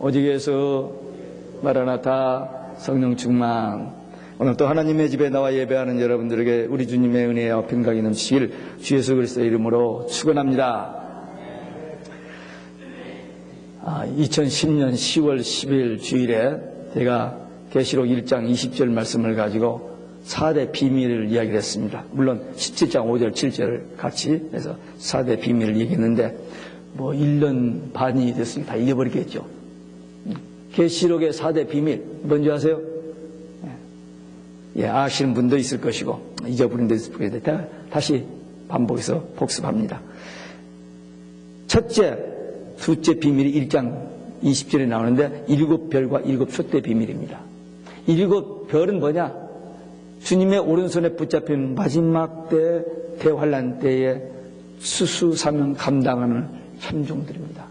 오직 예수 마라나타 성령 충만. 오늘 또 하나님의 집에 나와 예배하는 여러분들에게 우리 주님의 은혜와 평강이 넘치길 주 예수 그리스도의 이름으로 축원합니다. 2010년 10월 10일 주일에 제가 계시록 1장 20절 말씀을 가지고 4대 비밀을 이야기를 했습니다. 물론 17장 5절 7절을 같이 해서 4대 비밀을 얘기했는데 1년 반이 됐으니까 다 잊어버리겠죠. 계시록의 4대 비밀 뭔지 아세요? 아시는 분도 있을 것이고 잊어버린 데 있을 것인데 다시 반복해서 복습합니다. 첫째, 둘째 비밀이 1장 20절에 나오는데 7별과 7촛대 비밀입니다. 7별은 뭐냐? 주님의 오른손에 붙잡힌 마지막 때 대환란 때에 수수사명 감당하는 참종들입니다.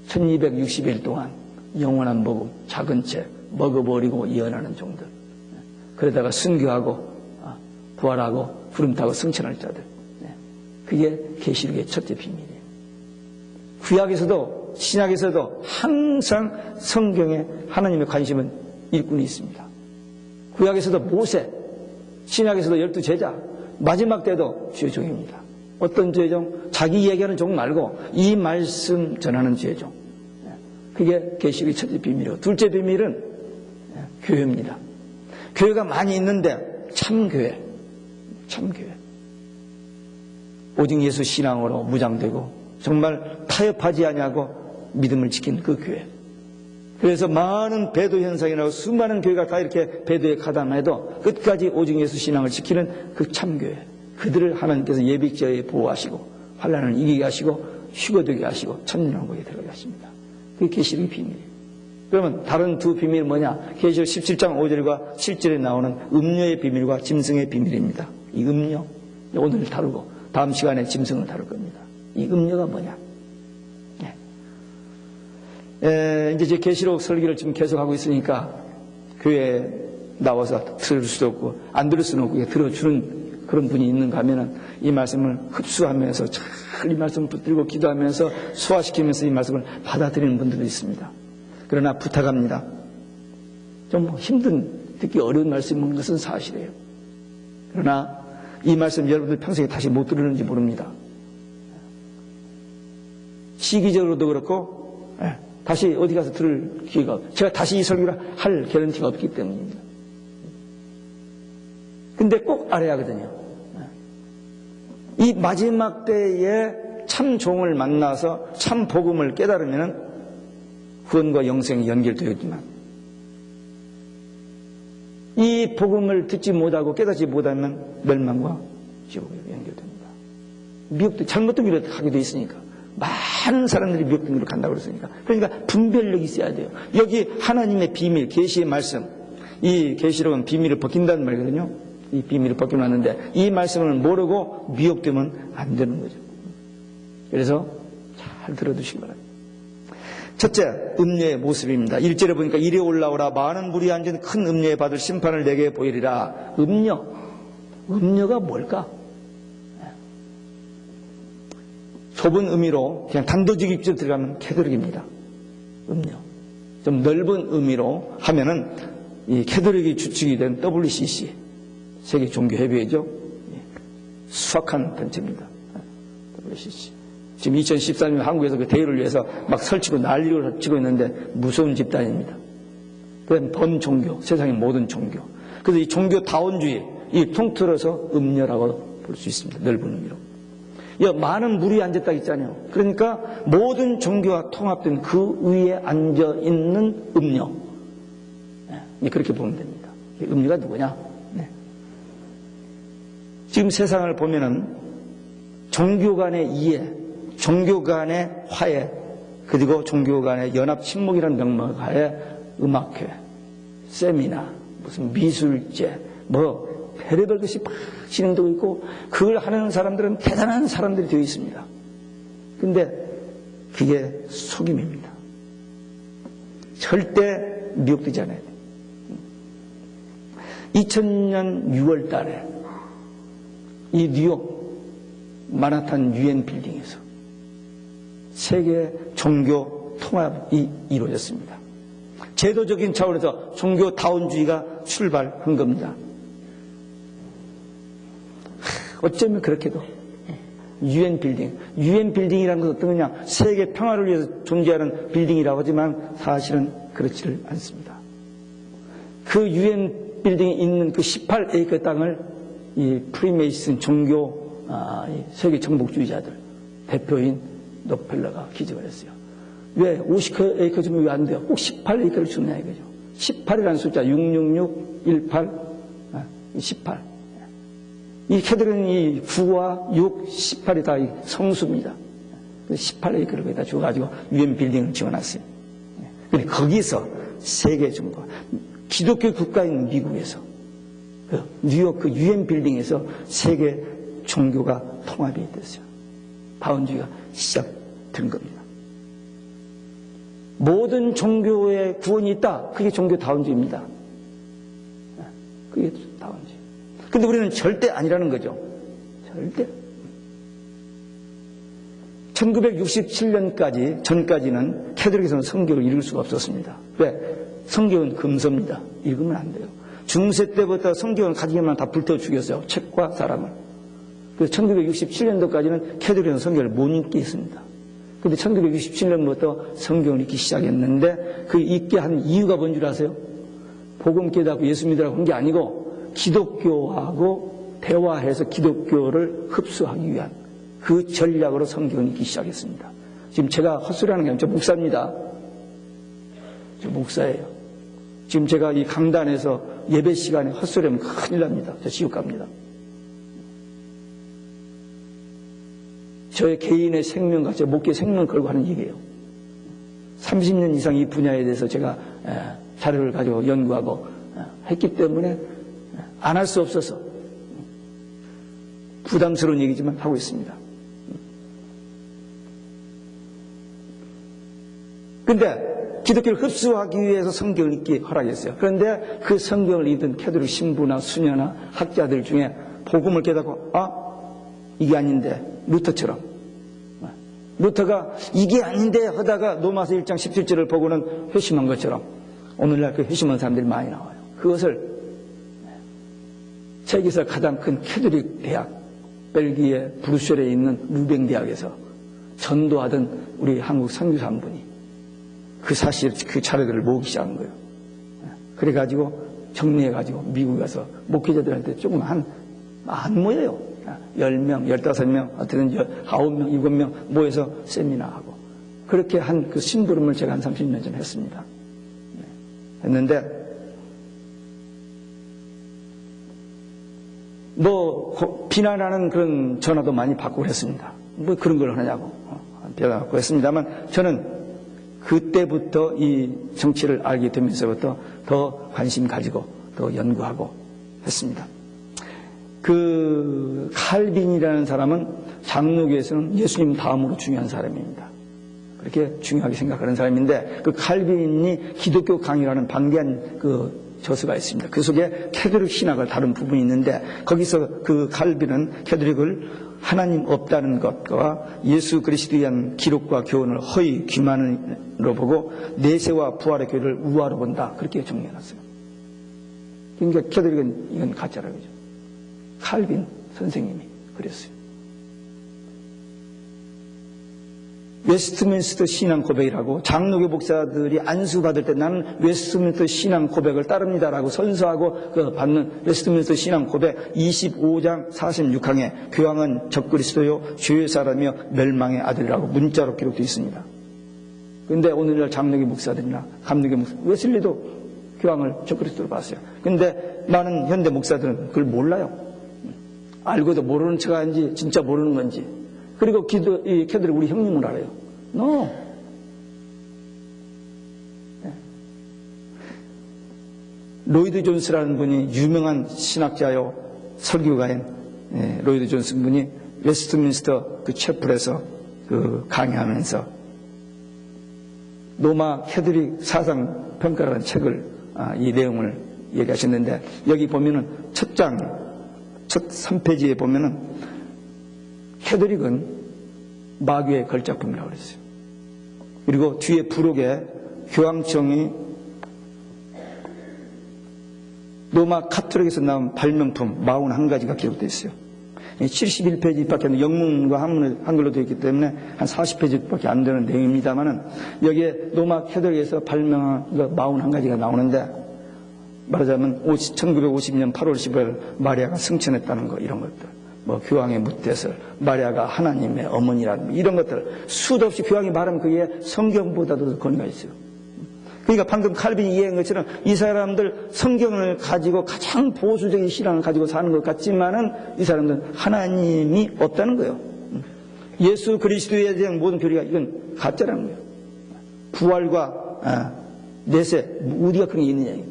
1260일 동안 영원한 복음 작은 채 먹어버리고 예언하는 종들, 그러다가 순교하고 부활하고 구름 타고 승천할 자들, 그게 계시록의 첫째 비밀이에요. 구약에서도 신약에서도 항상 성경에 하나님의 관심은 일꾼이 있습니다. 구약에서도 모세, 신약에서도 12제자, 마지막 때도 주의 종입니다. 어떤 주의 종? 자기 얘기하는 종 말고 이 말씀 전하는 주의 종. 그게 계시록의 첫째 비밀이고, 둘째 비밀은 교회입니다. 교회가 많이 있는데 참교회, 참교회. 오직 예수 신앙으로 무장되고 정말 타협하지 아니하고 믿음을 지킨 그 교회. 그래서 많은 배도 현상이라고 수많은 교회가 다 이렇게 배도에 가담해도 끝까지 오직 예수 신앙을 지키는 그 참교회. 그들을 하나님께서 예비지어에 보호하시고 환난을 이기게 하시고 휴거되게 하시고 천년왕국에 들어가게 하십니다. 그게 계시록의 비밀이에요. 그러면 다른 두 비밀은 뭐냐? 계시록 17장 5절과 7절에 나오는 음료의 비밀과 짐승의 비밀입니다. 이 음료, 오늘 다루고 다음 시간에 짐승을 다룰 겁니다. 이 음료가 뭐냐? 이제 제 계시록 설교를 지금 계속하고 있으니까 교회에 나와서 들을 수도 없고 안 들을 수는 없고 들어주는 그런 분이 있는가 하면은 이 말씀을 흡수하면서 잘 이 말씀을 붙들고 기도하면서 소화시키면서 이 말씀을 받아들이는 분들도 있습니다. 그러나 부탁합니다. 좀 힘든, 듣기 어려운 말씀인 것은 사실이에요. 그러나 이 말씀 여러분들 평생에 다시 못 들으는지 모릅니다. 시기적으로도 그렇고 다시 어디 가서 들을 기회가, 제가 다시 이 설교를 할 개런티가 없기 때문입니다. 근데 꼭 알아야 하거든요. 이 마지막 때에 참 종을 만나서 참 복음을 깨달으면 구원과 영생이 연결되었지만 이 복음을 듣지 못하고 깨닫지 못하면 멸망과 지옥으로 연결됩니다. 미혹도 잘못된 길로 가게 돼 있으니까, 많은 사람들이 미혹된 길로 간다고 그랬으니까, 그러니까 분별력이 있어야 돼요. 여기 하나님의 비밀, 계시의 말씀, 이 계시록은 비밀을 벗긴다는 말이거든요. 이 비밀을 벗겨놨는데 이 말씀을 모르고 미혹되면 안 되는 거죠. 그래서 잘 들어두시기 바랍니다. 첫째, 음녀의 모습입니다. 1절에 보니까 이리 올라오라, 많은 물이 앉은 큰 음녀에 받을 심판을 내게 보이리라. 음녀, 음녀가 뭘까? 좁은 의미로 그냥 단도직입적으로 들어가면 캐도릭입니다. 음녀. 좀 넓은 의미로 하면은 이 캐도릭이 주축이 된 WCC, 세계 종교협의회죠. 수확한 단체입니다. WCC. 지금 2013년 한국에서 그 대회를 위해서 막 설치고 난리를 치고 있는데 무서운 집단입니다. 그다음 범종교, 세상의 모든 종교. 그래서 이 종교다원주의, 이 통틀어서 음녀라고 볼 수 있습니다. 넓은 의미로. 많은 물이 앉았다 했잖아요. 그러니까 모든 종교와 통합된 그 위에 앉아 있는 음녀. 그렇게 보면 됩니다. 음녀가 누구냐? 지금 세상을 보면은 종교 간의 이해, 종교 간의 화해, 그리고 종교 간의 연합 친목이라는 명목하에 음악회, 세미나, 무슨 미술제, 별의별 것이 막 진행되고 있고, 그걸 하는 사람들은 대단한 사람들이 되어 있습니다. 근데 그게 속임입니다. 절대 미혹되지 않아야 돼요. 2000년 6월 달에 이 뉴욕 마나탄 UN 빌딩에서 세계 종교 통합이 이루어졌습니다. 제도적인 차원에서 종교다원주의가 출발한 겁니다. 어쩌면 그렇게도 UN 빌딩이라는 것은 어떤 거냐, 세계 평화를 위해서 존재하는 빌딩이라고 하지만 사실은 그렇지를 않습니다. 그 UN 빌딩이 있는 그 18에이커 땅을 이 프리메이슨 종교 세계 정복주의자들 대표인 록펠러가 기증을 했어요. 왜 50에이커 왜 안 돼요? 꼭 18에이커를 주느냐 이거죠. 18이라는 숫자 666, 18, 18. 이 캐들은 이 9와 6, 18이 다 성수입니다. 18에이커를 거기다 줘가지고 UN 빌딩을 지어놨어요. 근데 거기서 세계 정부, 기독교 국가인 미국에서 그 뉴욕 그 UN 빌딩에서 세계 종교가 통합이 됐어요. 다원주의가 시작된 겁니다. 모든 종교에 구원이 있다. 그게 종교 다원주의입니다. 그게 다원주의. 근데 우리는 절대 아니라는 거죠. 절대. 1967년까지 전까지는 캐톨릭에서는 성경을 읽을 수가 없었습니다. 왜? 성경은 금서입니다. 읽으면 안 돼요. 중세 때부터 성경을 가지기만 다 불태워 죽였어요. 책과 사람을. 그래서 1967년도까지는 캐톨릭은 성경을 못 읽게 했습니다. 근데 1967년부터 성경을 읽기 시작했는데 그 읽게 한 이유가 뭔 줄 아세요? 복음 깨닫고 예수 믿으라고 한 게 아니고 기독교하고 대화해서 기독교를 흡수하기 위한 그 전략으로 성경을 읽기 시작했습니다. 지금 제가 헛소리하는 게 아니라 저 목사입니다. 저 목사예요. 지금 제가 이 강단에서 예배 시간에 헛소리하면 큰일 납니다. 저 지옥 갑니다. 저의 개인의 생명과 제 목회 생명을 걸고 하는 얘기예요. 30년 이상 이 분야에 대해서 제가 자료를 가지고 연구하고 했기 때문에 안 할 수 없어서 부담스러운 얘기지만 하고 있습니다. 그런데 기독교를 흡수하기 위해서 성경을 읽기 허락했어요. 그런데 그 성경을 읽던 캐톨릭 신부나 수녀나 학자들 중에 복음을 깨닫고 이게 아닌데 루터처럼 루터가 이게 아닌데 하다가 로마서 1장 17절을 보고는 회심한 것처럼 오늘날 그 회심한 사람들이 많이 나와요. 그것을 세계에서 가장 큰 캐톨릭 대학 벨기에 브뤼셀에 있는 루뱅 대학에서 전도하던 우리 한국 선교사 한 분이 그 사실 그 자료들을 모으기 시작한 거예요. 그래가지고 정리해가지고 미국에 가서 목회자들한테 조금 안 모여요. 10명, 15명, 어쨌든 9명, 7명 모여서 세미나하고 그렇게 한 그 심부름을 제가 한 30년 전에 했습니다. 했는데 비난하는 그런 전화도 많이 받고 그랬습니다. 그런 걸 하냐고 비난받고 했습니다만 저는 그때부터 이 정치를 알게 되면서부터 더 관심 가지고 더 연구하고 했습니다. 그 칼빈이라는 사람은 장로교에서는 예수님 다음으로 중요한 사람입니다. 그렇게 중요하게 생각하는 사람인데 그 칼빈이 기독교 강의라는 방대한 그 저서가 있습니다. 그 속에 캐톨릭 신학을 다룬 부분이 있는데 거기서 그 칼빈은 캐톨릭을 하나님 없다는 것과 예수 그리스도에 대한 기록과 교훈을 허위 기만으로 보고 내세와 부활의 교회를 우화로 본다. 그렇게 정리해놨어요. 그러니까 캐톨릭은 이건 가짜라고 그러죠. 칼빈 선생님이 그랬어요. 웨스트민스터 신앙 고백이라고 장로교 목사들이 안수받을 때 나는 웨스트민스터 신앙 고백을 따릅니다라고 선서하고 그 받는 웨스트민스터 신앙 고백 25장 46항에 교황은 적그리스도요 죄의 사람이요 멸망의 아들이라고 문자로 기록되어 있습니다. 그런데 오늘날 장로교 목사들이나 감리교 목사 웨슬리도 교황을 적그리스도로 봤어요. 그런데 많은 현대 목사들은 그걸 몰라요. 알고도 모르는 척 하는지 진짜 모르는 건지. 그리고 이 캐들이 우리 형님을 알아요. No. 로이드 존스라는 분이 유명한 신학자요 설교가인 로이드 존스 분이 웨스트민스터 그 채플에서 그 강의하면서 로마 캐톨릭 사상 평가라는 책을 이 내용을 얘기하셨는데 여기 보면은 첫 3페이지에 보면은 캐톨릭은 마귀의 걸작품이라고 그랬어요. 그리고 뒤에 부록에 교황청이 로마 카톨릭에서 나온 발명품 41가지가 기록되어 있어요. 71페이지밖에 안 돼. 영문과 한글로 되어 있기 때문에 한 40페이지밖에 안 되는 내용입니다만은 여기에 로마 카톨릭에서 발명한 41가지가 나오는데 말하자면 1950년 8월 10일 마리아가 승천했다는 거 이런 것들 뭐 교황의 무태설 마리아가 하나님의 어머니라는 이런 것들 수도 없이 교황이 말하면 그게 성경보다도 더 권위가 있어요. 그러니까 방금 칼빈이 이해한 것처럼 이 사람들 성경을 가지고 가장 보수적인 신앙을 가지고 사는 것 같지만은 이 사람들은 하나님이 없다는 거예요. 예수 그리스도에 대한 모든 교리가 이건 가짜라는 거예요. 부활과 내세 우리가 그런 게 있느냐.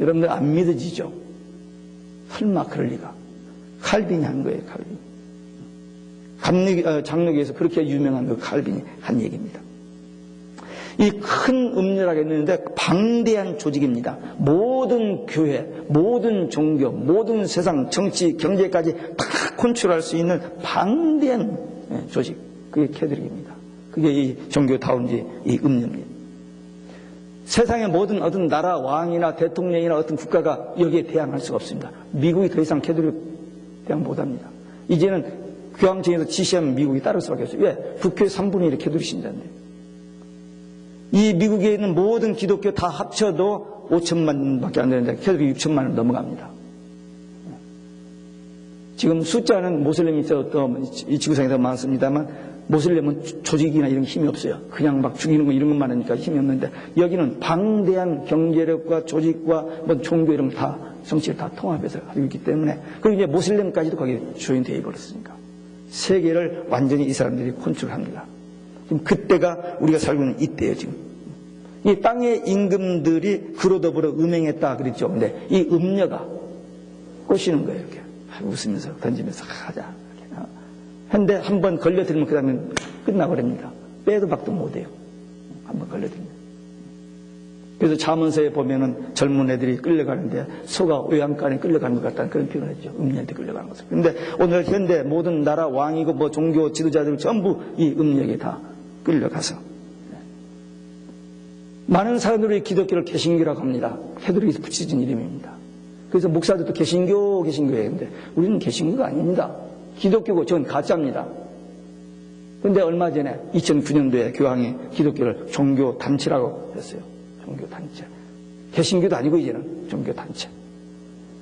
여러분들 안 믿어지죠? 설마 그럴 리가. 칼빈이 한 거예요. 칼빈. 장로교에서 그렇게 유명한 그 칼빈이 한 얘기입니다. 이 큰 음료라고 했는데 방대한 조직입니다. 모든 교회, 모든 종교, 모든 세상, 정치, 경제까지 다 컨트롤할 수 있는 방대한 조직. 그게 캐톨릭입니다. 그게 이 종교다운지 이 음료입니다. 세상의 모든 어떤 나라 왕이나 대통령이나 어떤 국가가 여기에 대항할 수가 없습니다. 미국이 더 이상 캐톨릭 대항 못합니다. 이제는 교황청에서 지시하면 미국이 따를 수밖에 없어요. 왜? 국회 3분의 1이 캐톨릭 신자인데. 이 미국에 있는 모든 기독교 다 합쳐도 5천만 밖에 안 되는데 캐톨릭 6천만을 넘어갑니다. 지금 숫자는 모슬림이 이 지구상에 더 많습니다만 모슬림은 조직이나 이런 힘이 없어요. 그냥 막 죽이는 거 이런 것만 하니까 힘이 없는데 여기는 방대한 경제력과 조직과 뭐 종교 이런 거 다 정치를 다 통합해서 하고 있기 때문에 그리고 이제 모슬림까지도 거기에 조인되어 있었으니까 세계를 완전히 이 사람들이 컨트롤합니다. 지금 그때가 우리가 살고 있는 이때예요. 지금 이 땅의 임금들이 그로 더불어 음행했다 그랬죠. 근데 이 음녀가 꼬시는 거예요. 이렇게 웃으면서 던지면서 하자. 근데 한번 걸려들면 그 다음에 끝나버립니다. 빼도 박도 못해요. 한번 걸려들면. 그래서 잠언서에 보면은 젊은 애들이 끌려가는데 소가 외양간에 끌려가는 것 같다는 그런 표현을 했죠. 음녀한테 끌려가는 것을. 그런데 오늘 현대 모든 나라 왕이고 뭐 종교 지도자들 전부 이 음녀에게 다 끌려가서 많은 사람들이 기독교를 개신교라고 합니다. 캐톨릭에서 붙여진 이름입니다. 그래서 목사들도 개신교예요. 근데 우리는 개신교가 아닙니다. 기독교고 전 가짜입니다. 그런데 얼마 전에 2009년도에 교황이 기독교를 종교단체라고 했어요. 종교단체. 개신교도 아니고 이제는 종교단체.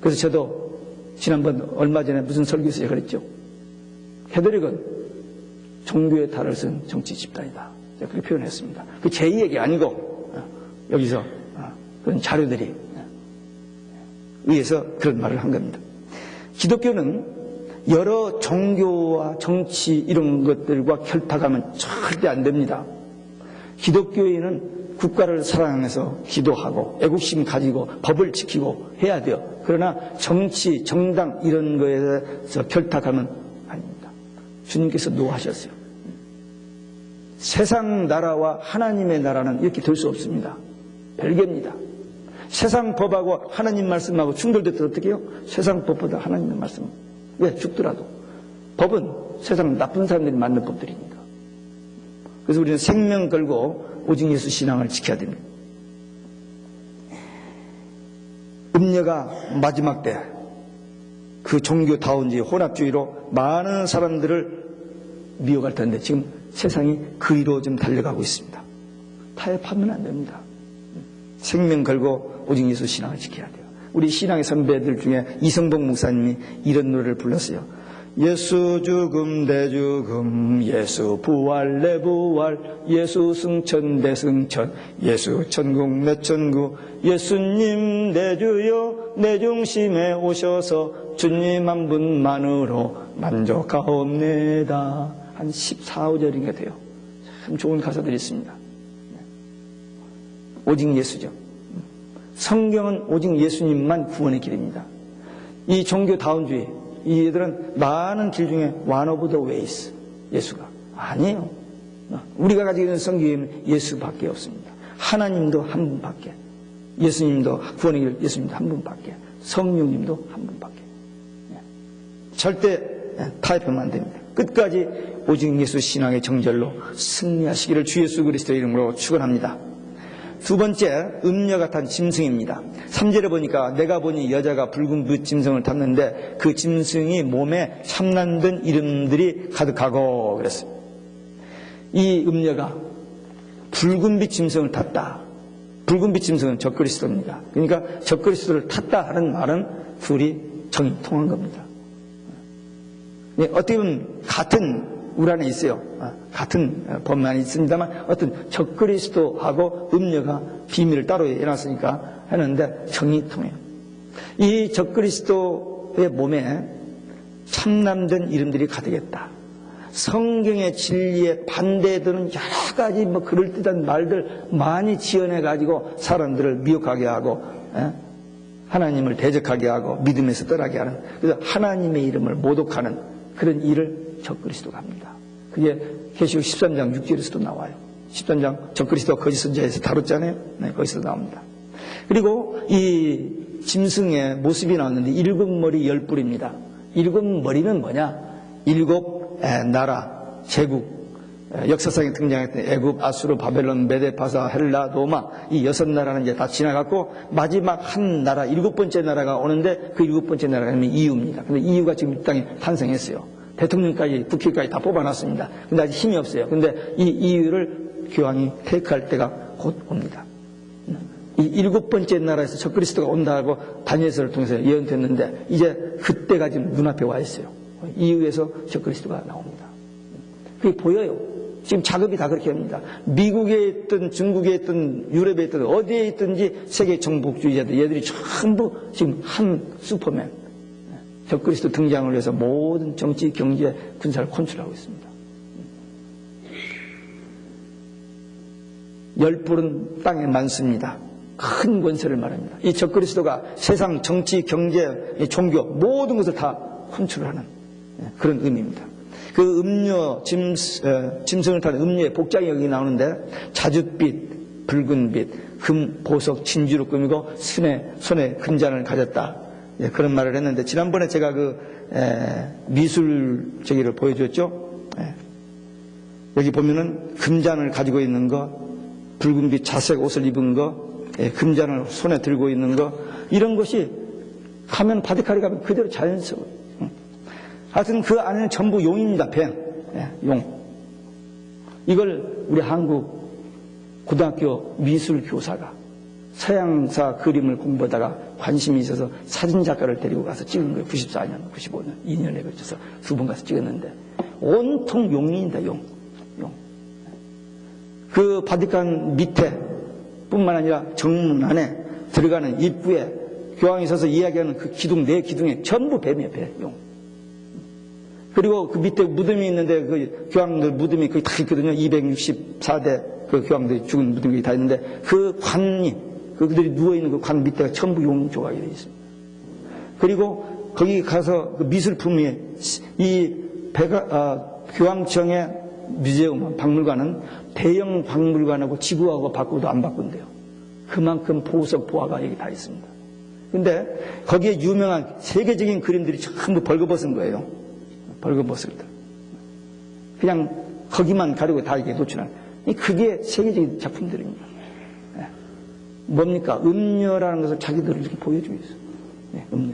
그래서 저도 지난번 얼마 전에 무슨 설교에서 그랬죠. 캐톨릭은 종교의 탈을 쓴 정치 집단이다. 제가 그렇게 표현했습니다. 그 제 얘기 아니고 여기서 그런 자료들이 의해서 그런 말을 한 겁니다. 기독교는 여러 종교와 정치 이런 것들과 결탁하면 절대 안 됩니다. 기독교인은 국가를 사랑해서 기도하고 애국심 가지고 법을 지키고 해야 돼요. 그러나 정치, 정당 이런 거에서 결탁하면 아닙니다. 주님께서 노하셨어요. 세상 나라와 하나님의 나라는 이렇게 될 수 없습니다. 별개입니다. 세상 법하고 하나님 말씀하고 충돌될 때 어떻게 해요? 세상 법보다 하나님의 말씀. 왜? 죽더라도. 법은 세상 나쁜 사람들이 만든 법들입니다. 그래서 우리는 생명 걸고 오직 예수 신앙을 지켜야 됩니다. 음녀가 마지막 때 그 종교다운지 혼합주의로 많은 사람들을 미워갈 텐데 지금 세상이 그 위로 좀 달려가고 있습니다. 타협하면 안 됩니다. 생명 걸고 오직 예수 신앙을 지켜야 돼요. 우리 신앙의 선배들 중에 이성복 목사님이 이런 노래를 불렀어요. 예수 죽음 내 죽음, 예수 부활 내 부활, 예수 승천 내 승천, 예수 천국 내 천국, 예수님 내 주여 내 중심에 오셔서 주님 한 분만으로 만족하옵니다. 한 14~15절인가 돼요. 참 좋은 가사들이 있습니다. 오직 예수죠. 성경은 오직 예수님만 구원의 길입니다. 이 종교다운주의, 이들은 많은 길 중에 one of the ways, 예수가 아니에요. 우리가 가지고 있는 성경에는 예수밖에 없습니다. 하나님도 한 분밖에, 예수님도 구원의 길, 예수님도 한 분밖에, 성령님도 한 분밖에. 절대 타협하면 안 됩니다. 끝까지 오직 예수 신앙의 정절로 승리하시기를 주 예수 그리스도의 이름으로 축원합니다. 두 번째, 음녀가 탄 짐승입니다. 3절에 보니까 내가 보니 여자가 붉은 그 짐승을 탔는데 그 짐승이 몸에 참난된 이름들이 가득하고 그랬어요. 이 음녀가 붉은빛 짐승을 탔다. 붉은빛 짐승은 적그리스도입니다. 그러니까 적그리스도를 탔다 하는 말은 둘이 정이 통한 겁니다. 어떻게 보면 같은 우리 안에 있어요. 같은 법만이 있습니다만 어떤 적그리스도하고 음녀가 비밀을 따로 해놨으니까 하는데 정이 통해요. 이 적그리스도의 몸에 참남된 이름들이 가득했다. 성경의 진리에 반대되는 여러 가지 그럴듯한 말들 많이 지어내가지고 사람들을 미혹하게 하고 하나님을 대적하게 하고 믿음에서 떠나게 하는, 그래서 하나님의 이름을 모독하는 그런 일을 적그리스도가 합니다. 그게 계시록 13장 6절에서도 나와요. 13장 적그리스도가 거짓 선지자에서 다뤘잖아요. 네, 거기서 나옵니다. 그리고 이 짐승의 모습이 나왔는데 7머리 10뿔입니다. 7머리는 뭐냐? 7 나라, 제국, 역사상에 등장했던 애굽, 아수르, 바벨론, 메데, 바사, 헬라, 로마, 이 6나라는 이제 다 지나갔고 마지막 한 나라, 7번째 나라가 오는데 그 7번째 나라가 이유입니다. 근데 이유가 지금 이 땅에 탄생했어요. 대통령까지, 국회까지 다 뽑아놨습니다. 근데 아직 힘이 없어요. 근데 이 이유를 교황이 테이크할 때가 곧 옵니다. 이 7번째 나라에서 적그리스도가 온다고 다니엘서를 통해서 예언됐는데 이제 그때가 지금 눈앞에 와 있어요. 이유에서 적그리스도가 나옵니다. 그게 보여요. 지금 작업이 다 그렇게 합니다. 미국에 있든 중국에 있든 유럽에 있든 어디에 있든지 세계 정복주의자들 얘들이 전부 지금 한 슈퍼맨 적그리스도 등장을 위해서 모든 정치, 경제, 군사를 컨트롤하고 있습니다. 10뿔은 땅에 많습니다. 큰 권세를 말합니다. 이 적그리스도가 세상 정치, 경제, 종교 모든 것을 다 컨트롤하는 그런 의미입니다. 그 음료, 짐승을 타는 음료의 복장이 여기 나오는데 자줏빛, 붉은빛, 금, 보석, 진주로 꾸미고 손에 금잔을 가졌다. 그런 말을 했는데 지난번에 제가 미술 저기를 보여줬죠. 여기 보면은 금잔을 가지고 있는 거, 붉은빛 자색 옷을 입은 거, 금잔을 손에 들고 있는 거, 이런 것이 가면 바티칸에 가면 그대로 자연스러워요. 하여튼 그 안에는 전부 용입니다. 뱀, 용. 이걸 우리 한국 고등학교 미술 교사가 서양사 그림을 공부하다가 관심이 있어서 사진작가를 데리고 가서 찍은 거예요. 94년, 95년, 2년에 걸쳐서 2번 가서 찍었는데 온통 용입니다. 용. 그 바티칸 밑에 뿐만 아니라 정문 안에 들어가는 입구에 교황이 서서 이야기하는 그 기둥, 네 기둥에 전부 뱀이에요. 뱀, 용. 그리고 그 밑에 무덤이 있는데 그 교황들 무덤이 거기 다 있거든요. 264대 그 교황들이 죽은 무덤이 다 있는데 그 관이, 그들이 누워있는 그 관 밑에가 전부 용 조각이 되어 있습니다. 그리고 거기 가서 그 미술품이 이 교황청의 뮤제움, 박물관은 대형 박물관하고 지구하고 바꾸도 안 바꾼대요. 그만큼 보석, 보화가 여기 다 있습니다. 근데 거기에 유명한 세계적인 그림들이 전부 벌거벗은 거예요. 벌거벗을 때. 그냥 거기만 가리고 다 이렇게 노출한. 그게 세계적인 작품들입니다. 뭡니까? 음녀라는 것을 자기들을 이렇게 보여주고 있어요. 음녀.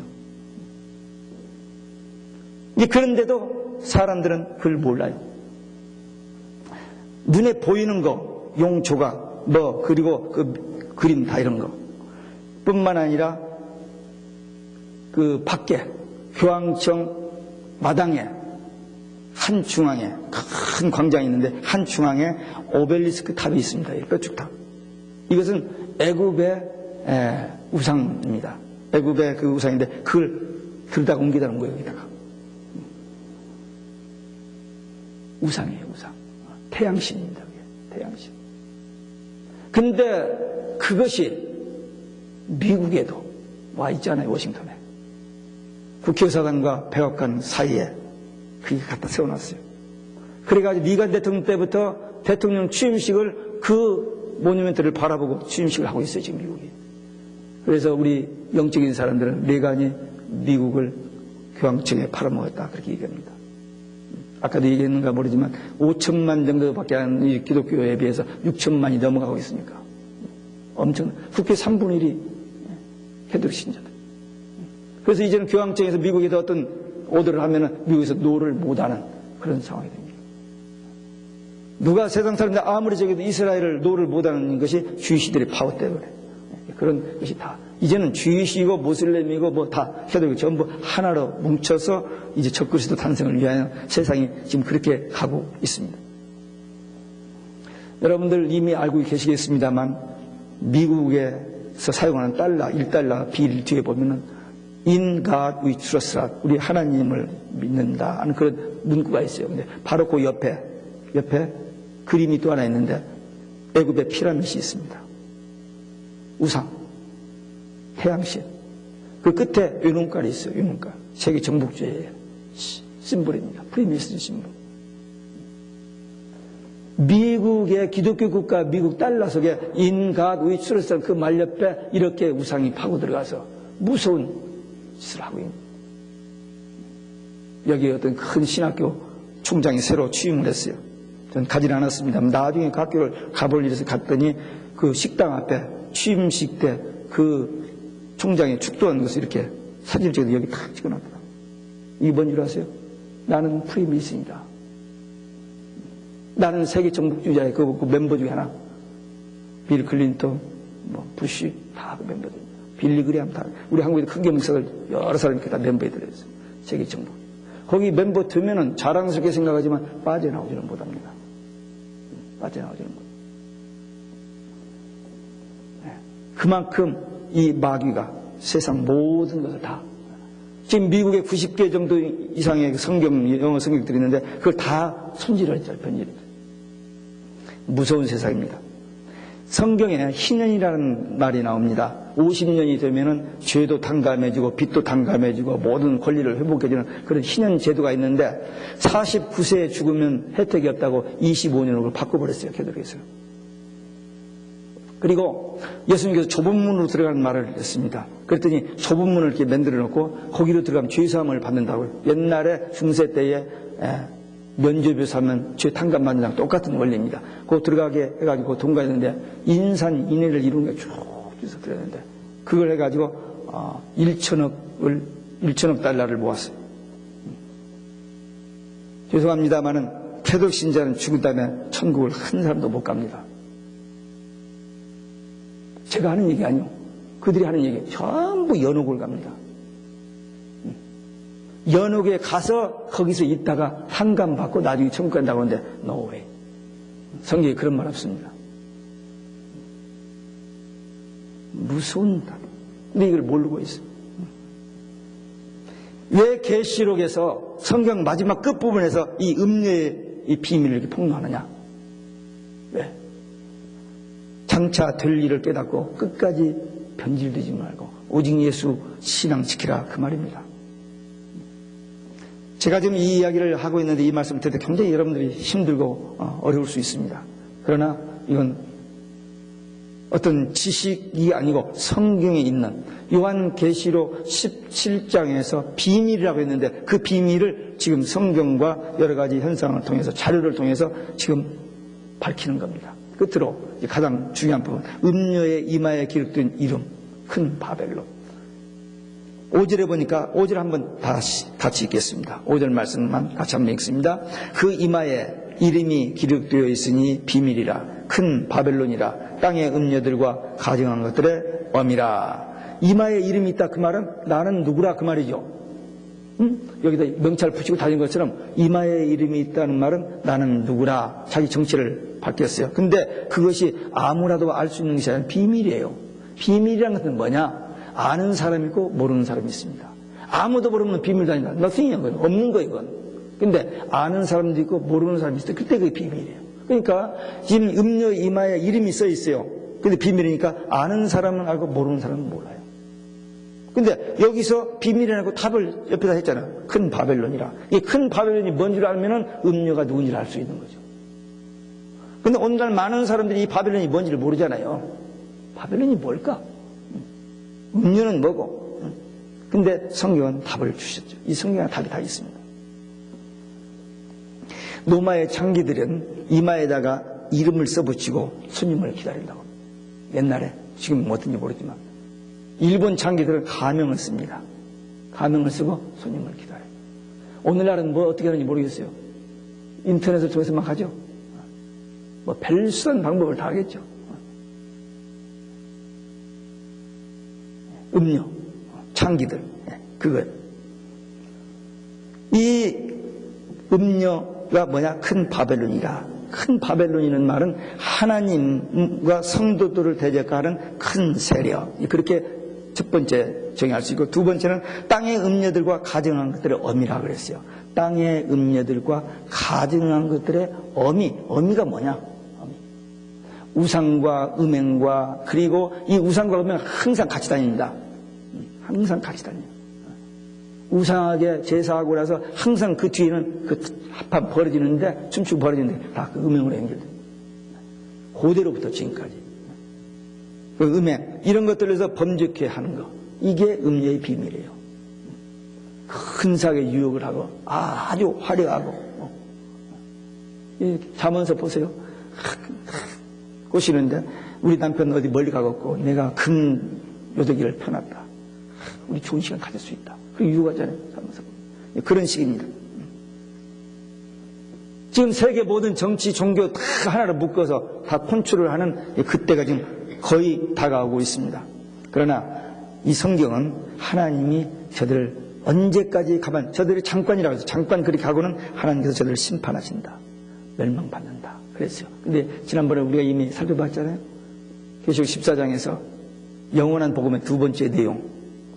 그런데도 사람들은 그걸 몰라요. 눈에 보이는 거, 용 조각, 그리고 그 그림 다 이런 거. 뿐만 아니라 그 밖에, 교황청 마당에, 한 중앙에, 큰 광장이 있는데, 한 중앙에 오벨리스크 탑이 있습니다. 뼈죽탑. 이것은 애굽의 우상입니다. 애굽의 그 우상인데, 그걸 들다가 옮기다 놓은 거예요, 여기다가. 우상이에요, 우상. 태양신입니다. 태양신. 근데 그것이 미국에도 와 있잖아요. 워싱턴에. 국회의사당과 백악관 사이에 그게 갖다 세워놨어요. 그래가지고 리간 대통령 때부터 대통령 취임식을 그 모뉴멘트를 바라보고 취임식을 하고 있어요. 지금 미국이. 그래서 우리 영적인 사람들은 리간이 미국을 교황청에 팔아먹었다 그렇게 얘기합니다. 아까도 얘기했는가 모르지만 5천만 정도밖에 안 이 기독교에 비해서 6천만이 넘어가고 있으니까 엄청 국회 3분의 1이 캐톨릭 신자들. 그래서 이제는 교황청에서 미국에서 어떤 오더를 하면은 미국에서 노를 못하는 그런 상황이 됩니다. 누가 세상 사람들 아무리 저기도 이스라엘을 노를 못하는 것이 주이시들의 파워 때문에 그런 것이 다 이제는 주이시고 모슬렘이고 뭐 다 캐톨릭 전부 하나로 뭉쳐서 이제 적그리스도 탄생을 위하여 세상이 지금 그렇게 가고 있습니다. 여러분들 이미 알고 계시겠습니다만 미국에서 사용하는 달러, 1달러 빌 뒤에 보면은 In God we trust, 우리 하나님을 믿는다 하는 그런 문구가 있어요. 근데 바로 그 옆에 그림이 또 하나 있는데 애굽의 피라밋이 있습니다. 우상, 태양신. 그 끝에 유눈깔이 있어요. 유눈깔. 세계 정복주의의 심볼입니다. 프리메이슨 심볼. 미국의 기독교 국가 미국 달러 속에 In God we trust 그 말 옆에 이렇게 우상이 파고 들어가서 무서운 짓을 하고 있는. 여기 어떤 큰 신학교 총장이 새로 취임을 했어요. 전 가지는 않았습니다. 나중에 그 학교를 가볼 일에서 갔더니 그 식당 앞에 취임식 때 그 총장이 축도한 것을 이렇게 사진을 찍어서 여기 탁 찍어놨더라고요. 이게 뭔 줄 아세요? 나는 프리메이슨이다. 나는 세계 정복주의자의 그 멤버 중에 하나. 빌 클린턴, 뭐 부시 다 그 멤버들입니다. 빌리 그레함 다. 우리 한국에도 큰 목사들 여러 사람이 다 멤버에 들어있어요. 세계 정복. 거기 멤버 되면은 자랑스럽게 생각하지만 빠져나오지는 못합니다. 빠져나오지는 못합니다. 그만큼 이 마귀가 세상 모든 것을 다 지금 미국에 90개 정도 이상의 성경, 영어 성경들이 있는데 그걸 다 손질을 했죠. 변질을. 무서운 세상입니다. 성경에 희년이라는 말이 나옵니다. 50년이 되면은 죄도 탕감해지고 빚도 탕감해지고 모든 권리를 회복해주는 그런 희년 제도가 있는데 49세에 죽으면 혜택이 없다고 25년으로 바꿔버렸어요. 캐톨릭에서. 그리고 예수님께서 좁은 문으로 들어가는 말을 했습니다. 그랬더니 좁은 문을 이렇게 만들어 놓고 거기로 들어가면 죄사함을 받는다고요. 옛날에 중세 때에 면죄부 사면 죄 탕감 받는 거랑 똑같은 원리입니다. 그거 들어가게 해가지고 동가했는데 인산인해를 이루는 게 쭉 해서 들어갔는데 그걸 해가지고 1천억 달러를 모았어요. 죄송합니다만은 캐톨릭 신자는 죽은 다음에 천국을 한 사람도 못 갑니다. 제가 하는 얘기 아니요. 그들이 하는 얘기 전부 연옥을 갑니다. 연옥에 가서 거기서 있다가 탕감 받고 나중에 천국 간다고 하는데 no way. 성경에 그런 말 없습니다. 무서운 답. 근데 이걸 모르고 있어요. 왜 계시록에서 성경 마지막 끝부분에서 이 음료의 이 비밀을 이렇게 폭로하느냐? 왜? 장차 될 일을 깨닫고 끝까지 변질되지 말고 오직 예수 신앙 지키라 그 말입니다. 제가 지금 이 이야기를 하고 있는데 이 말씀을 들을 때 굉장히 여러분들이 힘들고 어려울 수 있습니다. 그러나 이건 어떤 지식이 아니고 성경에 있는 요한계시록 17장에서 비밀이라고 했는데 그 비밀을 지금 성경과 여러 가지 현상을 통해서 자료를 통해서 지금 밝히는 겁니다. 끝으로 가장 중요한 부분 음료의 이마에 기록된 이름 큰 바벨론 5절에 보니까 5절 한번 같이 읽겠습니다. 5절 말씀만 같이 한번 읽습니다. 그 이마에 이름이 기록되어 있으니 비밀이라 큰 바벨론이라 땅의 음녀들과 가증한 것들의 엄이라. 이마에 이름이 있다 그 말은 나는 누구라 그 말이죠. 여기다 명찰 붙이고 다닌 것처럼 이마에 이름이 있다는 말은 나는 누구라 자기 정체를 밝혔어요. 근데 그것이 아무라도 알 수 있는 것이 아니라 비밀이에요. 비밀이라는 것은 뭐냐? 아는 사람이 있고 모르는 사람이 있습니다. 아무도 모르면 비밀도 아니다. nothing이야. 없는 거 이건. 근데 아는 사람도 있고 모르는 사람이 있어요. 그때 그게 비밀이에요. 그러니까 지금 음료 이마에 이름이 써 있어요. 근데 비밀이니까 아는 사람은 알고 모르는 사람은 몰라요. 근데 여기서 비밀이라고 답을 옆에다 했잖아요. 큰 바벨론이라. 이 큰 바벨론이 뭔 줄 알면은 음료가 누군지를 알 수 있는 거죠. 근데 오늘날 많은 사람들이 이 바벨론이 뭔지를 모르잖아요. 바벨론이 뭘까? 음료는 뭐고? 근데 성경은 답을 주셨죠. 이 성경에 답이 다 있습니다. 노마의 창기들은 이마에다가 이름을 써붙이고 손님을 기다린다고 합니다. 옛날에, 지금 어떤지 모르지만 일본 창기들은 가명을 씁니다. 가명을 쓰고 손님을 기다려요. 오늘날은 뭐 어떻게 하는지 모르겠어요. 인터넷을 통해서 막 하죠. 뭐 별수한 방법을 다 하겠죠. 음료, 창기들, 그거예요. 이 음료가 뭐냐? 큰 바벨론이라. 큰 바벨론이라는 말은 하나님과 성도들을 대적하는 큰 세력. 그렇게 첫 번째 정의할 수 있고, 두 번째는 땅의 음녀들과 가증한 것들의 어미라고 그랬어요. 땅의 음녀들과 가증한 것들의 어미가 뭐냐? 어미. 우상과 음행과, 그리고 이 우상과 음행은 항상 같이 다닙니다. 항상 같이 다녀요. 우상하게 제사하고 나서 항상 그 뒤에는 그 합판 벌어지는데, 춤추고 벌어지는데 다 그 음행으로 연결돼요. 고대로부터 지금까지. 그 음행, 이런 것들에서 범죄케 하는 거. 이게 음녀의 비밀이에요. 근사하게 유혹을 하고, 아주 화려하고. 잠언서 보세요. 꼬시는데, 우리 남편 어디 멀리 가겠고, 내가 금 요도기를 펴놨다. 우리 좋은 시간 가질 수 있다. 그 유혹하잖아요. 잠언서. 그런 식입니다. 지금 세계 모든 정치, 종교 다 하나로 묶어서 다 컨트롤을 하는 그때가 지금 거의 다가오고 있습니다. 그러나 이 성경은 하나님이 저들을 언제까지 가만, 저들이 잠깐이라고 해서 잠깐 그렇게 하고는 하나님께서 저들을 심판하신다. 멸망받는다. 그랬어요. 근데 지난번에 우리가 이미 살펴봤잖아요. 계시록 14장에서 영원한 복음의 두 번째 내용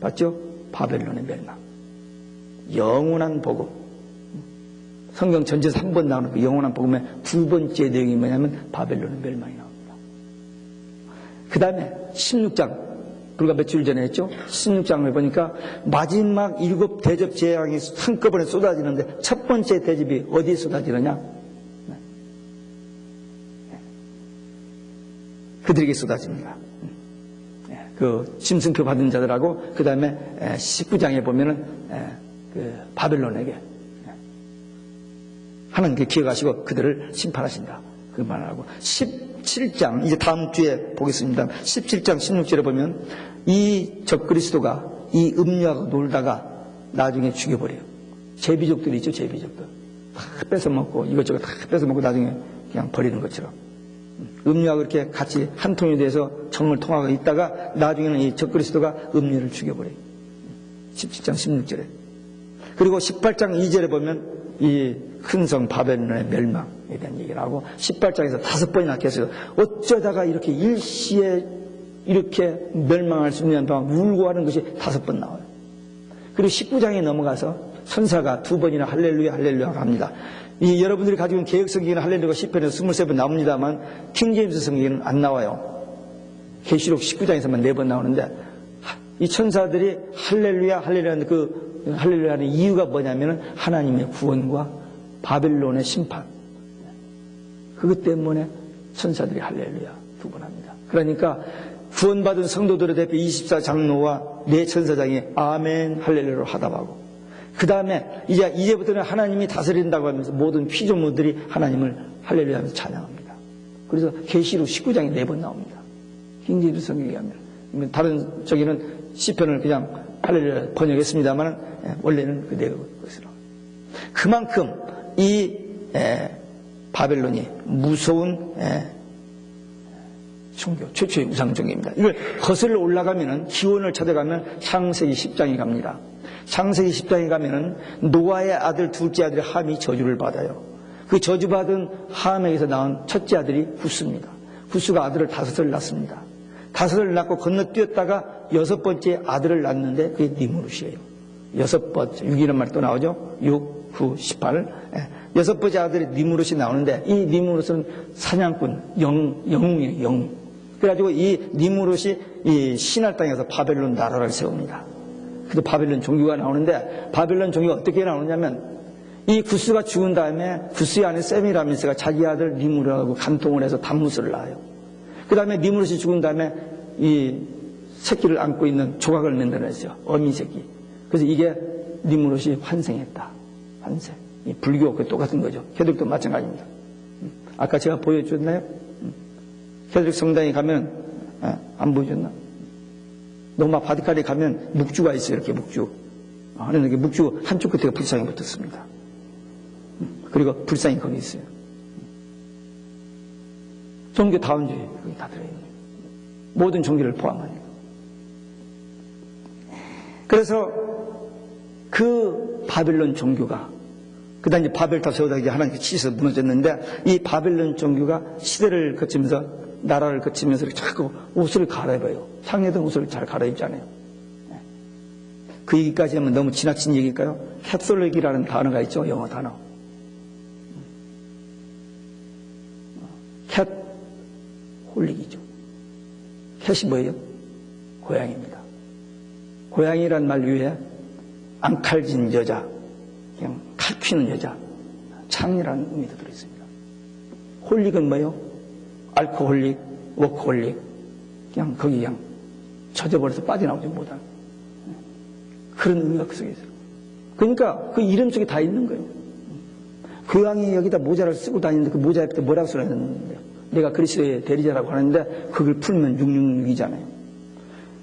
봤죠? 바벨론의 멸망. 영원한 복음. 성경 전체에서 한 번 나오는 그 영원한 복음의 두 번째 내용이 뭐냐면 바벨론의 멸망이 나옵니다. 그 다음에 16장, 불과 며칠 전에 했죠? 16장을 보니까 마지막 7 대접 재앙이 한꺼번에 쏟아지는데 첫 번째 대접이 어디에 쏟아지느냐? 그들에게 쏟아집니다. 그 짐승표 받은 자들하고, 그 다음에 19장에 보면은 그 바벨론에게 하나님께 기억하시고 그들을 심판하신다. 그 말하고 17장, 이제 다음 주에 보겠습니다. 17장 16절에 보면 이 적그리스도가 이 음녀하고 놀다가 나중에 죽여버려요. 제비족들이 있죠. 제비족들 다 뺏어먹고, 이것저것 다 뺏어먹고 나중에 그냥 버리는 것처럼 음녀하고 이렇게 같이 한 통이 돼서 정을 통하고 있다가 나중에는 이 적그리스도가 음녀를 죽여버려요. 17장 16절에. 그리고 18장 2절에 보면 이 큰 성 바벨론의 멸망에 대한 얘기를 하고, 18장에서 5번이나 계속 어쩌다가 이렇게 일시에 이렇게 멸망할 수 있느냐 울고 하는 것이 5번 나와요. 그리고 19장에 넘어가서 천사가 2번이나 할렐루야 할렐루야 합니다. 이 여러분들이 가지고 있는 개혁성경에는 할렐루야가 10편에서 23번 나옵니다만 킹제임스 성경에는 안 나와요. 계시록 19장에서만 4번 나오는데, 이 천사들이 할렐루야 할렐루야 그 할렐루야는 이유가 뭐냐면은 하나님의 구원과 바벨론의 심판, 그것 때문에 천사들이 할렐루야 2번 합니다. 그러니까 구원받은 성도들의 대표 24장로와 4천사장이 아멘 할렐루야로 화답하고, 그 다음에 이제부터는 하나님이 다스린다고 하면서 모든 피조물들이 하나님을 할렐루야 하면서 찬양합니다. 그래서 계시록 19장에 4번 나옵니다. 킹제임스 성경에 하면. 다른 저기는 시편을 그냥 할렐루야 번역했습니다만 원래는 그 내용을 것으로. 그만큼 이 바벨론이 무서운 종교, 최초의 우상 종교입니다. 이걸 거슬러 올라가면은 기원을 찾아가면 창세기 10장에 갑니다. 창세기 10장에 가면은 노아의 아들 둘째 아들이 함이 저주를 받아요. 그 저주받은 함에게서 나온 첫째 아들이 구스입니다. 구스가 아들을 5을 낳습니다. 5을 낳고 건너뛰었다가 6번째 아들을 낳는데 그게 니무롯이에요. 6번째, 6이라는 말이 또 나오죠. 6, 9, 18. 6번째 아들이 니무롯이 나오는데, 이 니무롯은 사냥꾼, 영웅이에요, 영웅. 그래가지고 이 니무롯이 이 신할 땅에서 바벨론 나라를 세웁니다. 그래서 바벨론 종교가 나오는데, 바벨론 종교가 어떻게 나오냐면, 이 구스가 죽은 다음에 구스의 아내 세미라미스가 자기 아들 니무롯하고 간통을 해서 단무스를 낳아요. 그 다음에 니무롯이 죽은 다음에 이 새끼를 안고 있는 조각을 만들어냈어요. 어미 새끼. 그래서 이게 니무롯이 환생했다. 환생. 이 불교 그 똑같은 거죠. 캐톨릭도 마찬가지입니다. 아까 제가 보여줬나요? 캐톨릭 성당에 가면 안 보여줬나? 로마 바티칸에 가면 묵주가 있어요. 이렇게 묵주. 그런데 묵주 한쪽 끝에 불상이 붙었습니다. 그리고 불상이 거기 있어요. 종교다원주의 거기 다 들어있네요. 모든 종교를 포함하니까. 그래서 그 바벨론 종교가 그다음 이제 바벨 다 세우다 이제 하나님께 치서 무너졌는데 이 바벨론 종교가 시대를 거치면서 나라를 거치면서 이렇게 자꾸 옷을 갈아입어요. 상여든 옷을 잘 갈아입잖아요. 그 얘기까지 하면 너무 지나친 얘기일까요? 캐톨릭이라는 단어가 있죠. 영어 단어. 캣 홀릭이죠. 캣이 뭐예요? 고양이입니다. 고양이란 말 위에 앙칼진 여자, 그냥 칼 퀴는 여자, 창이라는 의미도 들어있습니다. 홀릭은 뭐예요? 알코홀릭, 워크홀릭, 그냥 거기 그냥 젖어버려서 빠져나오지 못하는 그런 의미가 그 속에 있어요. 그러니까 그 이름 속에 다 있는 거예요. 고양이 여기다 모자를 쓰고 다니는데 그 모자 옆에 뭐라고 써놨는데요? 내가 그리스도의 대리자라고 하는데 그걸 풀면 666이잖아요.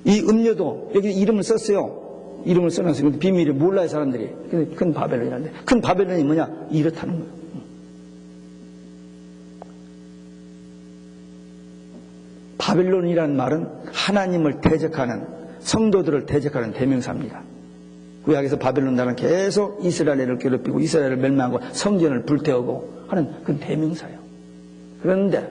이 음료도 여기 이름을 썼어요. 이름을 써놨어요. 근데 비밀을 몰라요, 사람들이. 근데 큰 바벨론이라는데 큰 바벨론이 뭐냐? 이렇다는 거예요. 바벨론이라는 말은 하나님을 대적하는 성도들을 대적하는 대명사입니다. 구약에서 바벨론 나라는 계속 이스라엘을 괴롭히고 이스라엘을 멸망하고 성전을 불태우고 하는 그런 대명사예요. 그런데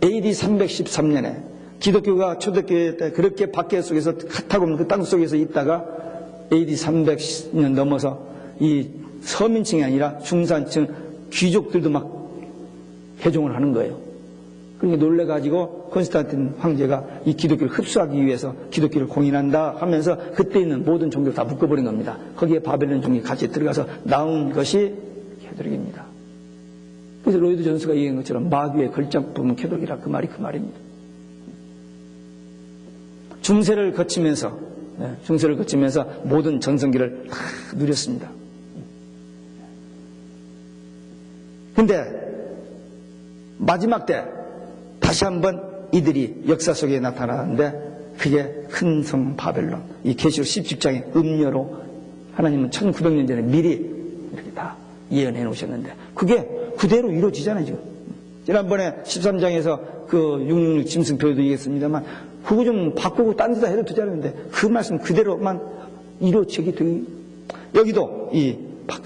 AD 313년에 기독교가 초대교회 때 그렇게 박해 속에서 카타콤 그 땅 속에서 있다가 AD 300년 넘어서 이 서민층이 아니라 중산층 귀족들도 막 개종을 하는 거예요. 그러니까 놀래가지고 콘스탄틴 황제가 이 기독교를 흡수하기 위해서 기독교를 공인한다 하면서 그때 있는 모든 종교를 다 묶어버린 겁니다. 거기에 바벨론 종교가 같이 들어가서 나온 것이 캐톨릭입니다. 그래서 로이드 존스가 얘기한 것처럼 마귀의 걸작품은 캐톨릭이라 그 말이 그 말입니다. 중세를 거치면서 모든 전성기를 다 누렸습니다. 근데 마지막 때 다시 한번 이들이 역사 속에 나타나는데 그게 큰 성 바벨론, 이 계시록 17장의 음료로 하나님은 1900년 전에 미리 이렇게 다 예언해 놓으셨는데 그게 그대로 이루어지잖아요. 지금 지난번에 13장에서 그 666 짐승표도 얘기했습니다만 그거 좀 바꾸고 딴 데다 해도 되잖아요. 그 말씀 그대로만 이루어지게 되고 여기도 이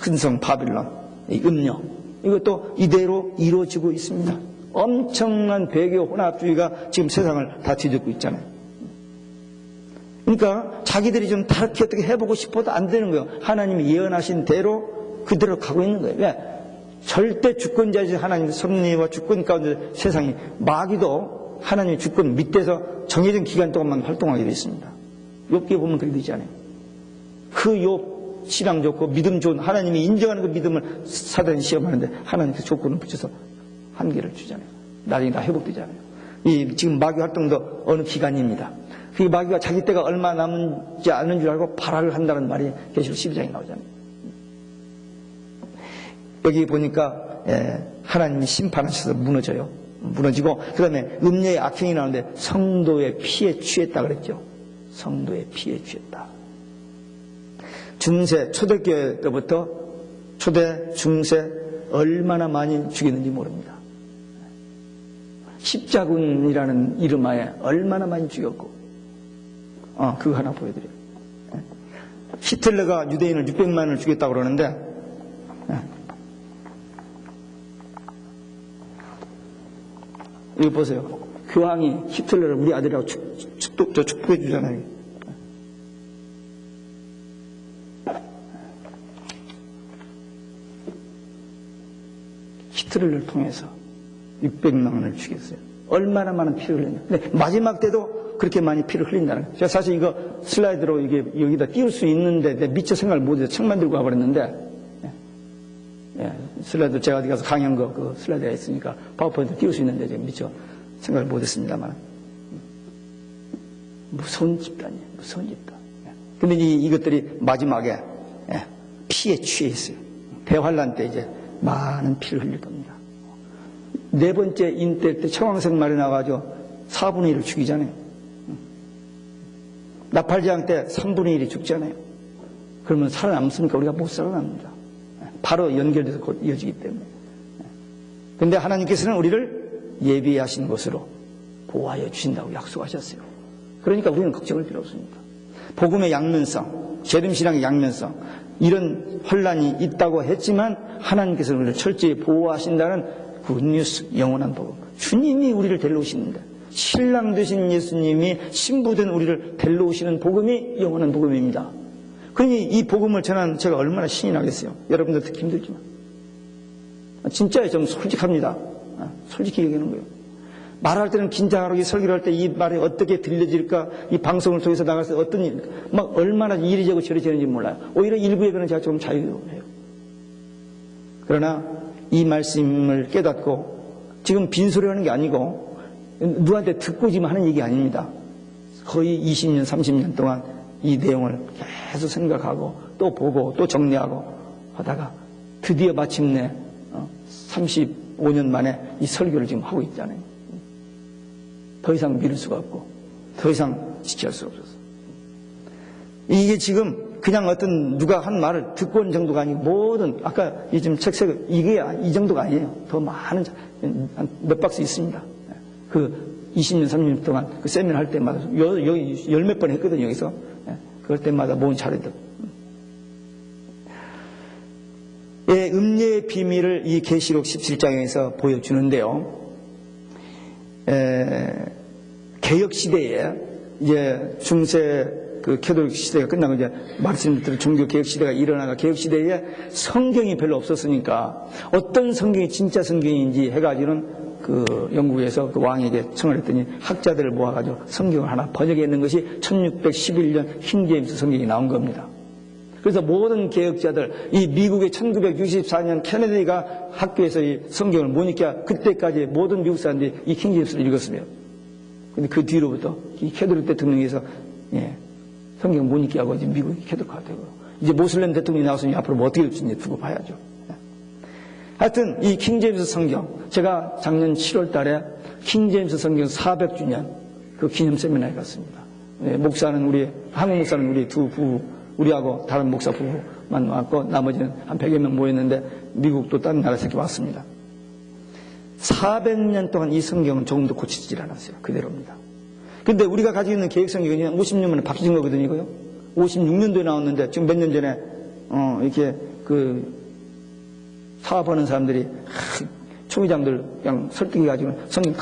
큰 성 바벨론, 이 음료 이것도 이대로 이루어지고 있습니다. 엄청난 배교 혼합주의가 지금 세상을 다 뒤덮고 있잖아요. 그러니까 자기들이 좀 다르게 어떻게 해보고 싶어도 안 되는 거예요. 하나님이 예언하신 대로 그대로 가고 있는 거예요. 왜? 절대 주권자이신 하나님의 섭리와 주권 가운데 세상이 마귀도 하나님의 주권 밑에서 정해진 기간 동안만 활동하게 되어 있습니다. 욥기에 보면 그렇게 되지 않아요. 그 욥 신앙 좋고 믿음 좋은 하나님이 인정하는 그 믿음을 사단이 시험하는데 하나님 그 조건을 붙여서 한계를 주잖아요. 나중에 다 회복되잖아요. 이 지금 마귀 활동도 어느 기간입니다. 그 마귀가 자기 때가 얼마 남지 않은 줄 알고 발화를 한다는 말이 계시록 12장에 나오잖아요. 여기 보니까 하나님이 심판하셔서 무너져요. 무너지고 그 다음에 음녀의 악행이 나오는데 성도의 피에 취했다 그랬죠. 성도의 피에 취했다. 중세 초대교회 때부터 초대 중세 얼마나 많이 죽였는지 모릅니다. 십자군이라는 이름하에 얼마나 많이 죽였고 그거 하나 보여드려요. 히틀러가 유대인을 600만을 죽였다고 그러는데 여기 보세요. 교황이 히틀러를 우리 아들이라고 축복해 주잖아요. 히틀러를 통해서 600만을 죽였어요. 얼마나 많은 피를 흘렸냐. 근데 마지막 때도 그렇게 많이 피를 흘린다는 거예요. 제가 사실 이거 슬라이드로 이게 여기다 띄울 수 있는데 내 미처 생각을 못해서 책만 들고 가버렸는데 슬라이드 제가 어디 가서 강의한 거 그 슬라이드가 있으니까 파워포인트 띄울 수 있는데 제가 미처 생각을 못했습니다만 무서운 집단이에요. 무서운 집단. 근데 이것들이 마지막에 피에 취해 있어요. 대환란 때 이제 많은 피를 흘릴 겁니다. 네 번째 인대 때 청왕성 말이 나와가지고 4분의 1을 죽이잖아요. 나팔제왕 때 3분의 1이 죽잖아요. 그러면 살아남습니까? 우리가 못 살아납니다. 바로 연결돼서 곧 이어지기 때문에. 그런데 하나님께서는 우리를 예비하신 것으로 보호하여 주신다고 약속하셨어요. 그러니까 우리는 걱정할 필요 없습니다. 복음의 양면성, 재림신앙의 양면성, 이런 혼란이 있다고 했지만 하나님께서는 우리를 철저히 보호하신다는 굿뉴스, 영원한 복음. 주님이 우리를 데려오시는데, 신랑 되신 예수님이 신부된 우리를 데려오시는 복음이 영원한 복음입니다. 그러니 이 복음을 전하는 제가 얼마나 신이 나겠어요. 여러분들 듣기 힘들지만. 진짜요, 좀 솔직합니다. 솔직히 얘기하는 거예요. 말할 때는 긴장하고 설교를 할 때 이 말이 어떻게 들려질까, 이 방송을 통해서 나갈 때 어떤 일, 막 얼마나 이리저리 저리저리는지 몰라요. 오히려 일부에는 제가 조금 자유로워요. 그러나 이 말씀을 깨닫고 지금 빈소리하는 게 아니고 누구한테 듣고 지금 하는 얘기 아닙니다. 거의 20년, 30년 동안 이 내용을 계속 생각하고 또 보고 또 정리하고 하다가 드디어 마침내 35년 만에 이 설교를 지금 하고 있잖아요. 더 이상 미룰 수가 없고 더 이상 지체할 수 없어서 이게 지금 그냥 어떤 누가 한 말을 듣고 온 정도가 아니고 모든 아까 지금 책색 이게 이 정도가 아니에요. 더 많은 몇 박스 있습니다. 그 20년 30년 동안 그 세미나 할 때마다 여기 열 몇 번 했거든요. 여기서 그럴 때마다 모은 차례들. 예, 음녀의 비밀을 이 계시록 17장에서 보여주는데요. 개혁 시대에 이제 중세 그 캐톨릭 시대가 끝나고 이제 말씀드린 종교 개혁 시대가 일어나가 개혁 시대에 성경이 별로 없었으니까 어떤 성경이 진짜 성경인지 해가지고는 그 영국에서 그 왕에게 청을 했더니 학자들을 모아가지고 성경을 하나 번역했는 것이 1611년 킹제임스 성경이 나온 겁니다. 그래서 모든 개혁자들, 이 미국의 1964년 케네디가 학교에서 이 성경을 못 읽게 그때까지 모든 미국 사람들이 이 킹제임스를 읽었으며, 근데 그 뒤로부터 이 캐톨릭 대통령에서 성경을 못 읽게 하고 이제 미국이 캐톨릭화 되고, 이제 모슬렘 대통령이 나왔으니 앞으로 뭐 어떻게 될지 두고 봐야죠. 하여튼 이 킹제임스 성경, 제가 작년 7월 달에 킹제임스 성경 400주년 그 기념 세미나에 갔습니다. 목사는 한국 목사는 우리 두 부부, 우리하고 다른 목사 부부만 왔고 나머지는 한 100여 명 모였는데 미국도 다른 나라에서 이렇게 왔습니다. 400년 동안 이 성경은 조금도 고치질 않았어요. 그대로입니다. 그런데 우리가 가지고 있는 개혁성경이 그냥 50년 만에 바뀐 거거든요. 이거요. 56년도에 나왔는데 지금 몇 년 전에 이렇게 그 사업하는 사람들이 총회장들 그냥 설득해가지고 성경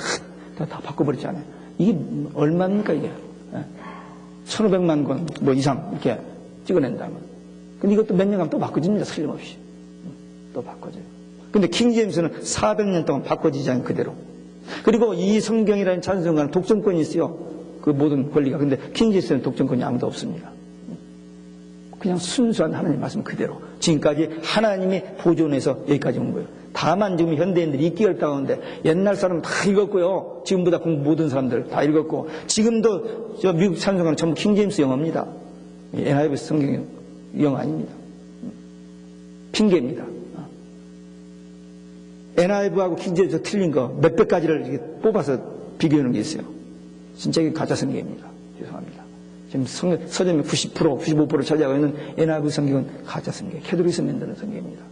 다 바꿔버렸잖아요. 이게 얼마입니까 이게? 1,500만 권 뭐 이상 이렇게 찍어낸다면. 근데 이것도 몇 년간 또 바꿔집니다. 틀림없이. 또 바꿔져요. 근데 킹제임스는 400년 동안 바꿔지지 않은 그대로. 그리고 이 성경이라는 찬송가는 독점권이 있어요. 그 모든 권리가. 근데 킹제임스는 독점권이 아무도 없습니다. 그냥 순수한 하나님 말씀 그대로. 지금까지 하나님이 보존해서 여기까지 온 거예요. 다만 지금 현대인들이 읽기 어렵다는데 옛날 사람 다 읽었고요. 지금보다 공부 못한 사람들 다 읽었고 지금도 저 미국 찬송가는 전부 킹제임스 영어입니다. NIV 성경 영어 아닙니다. 핑계입니다. NIV하고 킹제임스 틀린 거 몇백 가지를 이렇게 뽑아서 비교하는 게 있어요. 진짜 이게 가짜 성경입니다. 죄송합니다. 지금 서점의 90%, 95%를 차지하고 있는 NIV 성경은 가짜 성경, 캐톨릭에서 만드는 성경입니다.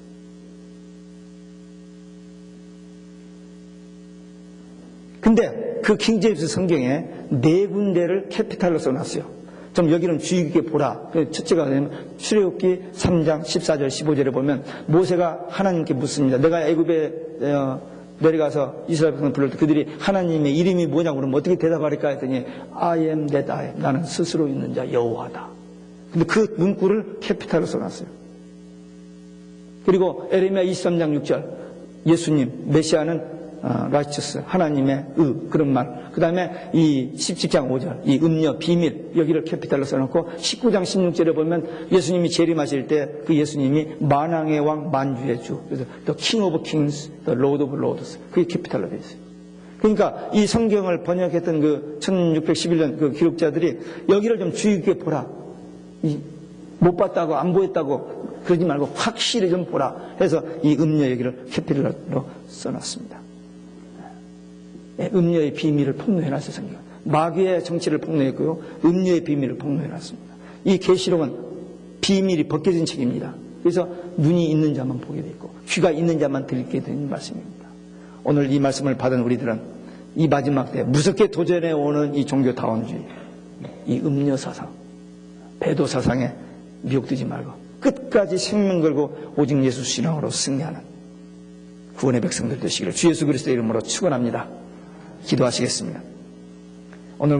근데 그 킹제임스 성경에 네 군데를 캐피탈로 써놨어요. 좀 여기는 주의 깊게 보라. 첫째가 뭐냐면 출애굽기 3장 14절 15절에 보면 모세가 하나님께 묻습니다. 내가 애굽에 내려가서 이스라엘 백성을 불렀을 때 그들이 하나님의 이름이 뭐냐고 그러면 어떻게 대답할까 했더니 I am that I am. 나는 스스로 있는 자 여호와다. 근데 그 문구를 캐피탈로 써놨어요. 그리고 에레미야 23장 6절 예수님 메시아는 righteous 하나님의 그런 말. 그 다음에 이 17장 5절 이 음녀 비밀 여기를 캐피탈로 써놓고 19장 16절에 보면 예수님이 재림하실 때 그 예수님이 만왕의 왕 만주의 주 그래서 the King of Kings, the Lord of Lords 그게 캐피탈로 되어 있어요. 그러니까 이 성경을 번역했던 그 1611년 그 기록자들이 여기를 좀 주의 깊게 보라. 못 봤다고 안 보였다고 그러지 말고 확실히 좀 보라 해서 이 음녀 얘기를 캐피럴로 써놨습니다. 음녀의 비밀을 폭로해놨어요. 성경. 마귀의 정치를 폭로했고요, 음녀의 비밀을 폭로해놨습니다. 이 계시록은 비밀이 벗겨진 책입니다. 그래서 눈이 있는 자만 보게 돼 있고 귀가 있는 자만 들게 되는 말씀입니다. 오늘 이 말씀을 받은 우리들은 이 마지막 때 무섭게 도전해 오는 이 종교다원주의, 이 음녀 사상, 배도 사상에 미혹되지 말고 끝까지 생명 걸고 오직 예수 신앙으로 승리하는 구원의 백성들 되시기를 주 예수 그리스도의 이름으로 축원합니다. 기도하시겠습니다. 오늘